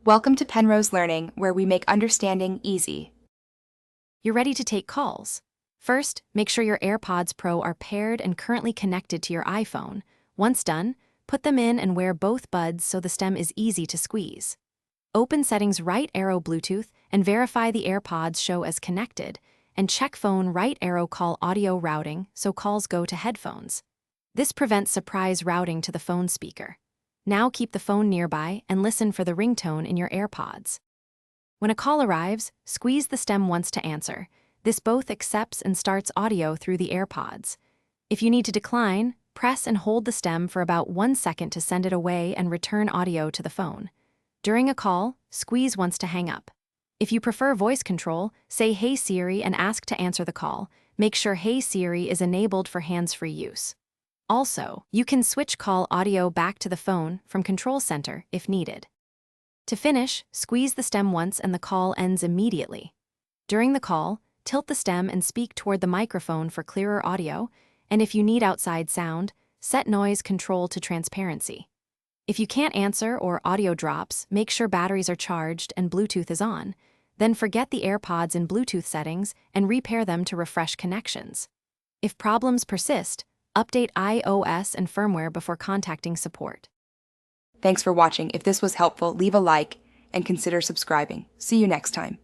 Welcome to Penrose Learning, where we make understanding easy. You're ready to take calls. First, make sure your AirPods Pro are paired and currently connected to your iPhone. Once done, put them in and wear both buds so the stem is easy to squeeze. Open Settings right arrow Bluetooth and verify the AirPods show as connected, and check phone right arrow call audio routing so calls go to headphones. This prevents surprise routing to the phone speaker. Now keep the phone nearby and listen for the ringtone in your AirPods. When a call arrives, squeeze the stem once to answer. This both accepts and starts audio through the AirPods. If you need to decline, press and hold the stem for about 1 second to send it away and return audio to the phone. During a call, squeeze once to hang up. If you prefer voice control, say "Hey Siri" and ask to answer the call. Make sure "Hey Siri" is enabled for hands-free use. Also, you can switch call audio back to the phone from Control Center if needed. To finish, squeeze the stem once and the call ends immediately. During the call, tilt the stem and speak toward the microphone for clearer audio, and if you need outside sound, set noise control to transparency. If you can't answer or audio drops, make sure batteries are charged and Bluetooth is on. Then forget the AirPods in Bluetooth settings and repair them to refresh connections. If problems persist, update iOS and firmware before contacting support. Thanks for watching. If this was helpful, leave a like and consider subscribing. See you next time.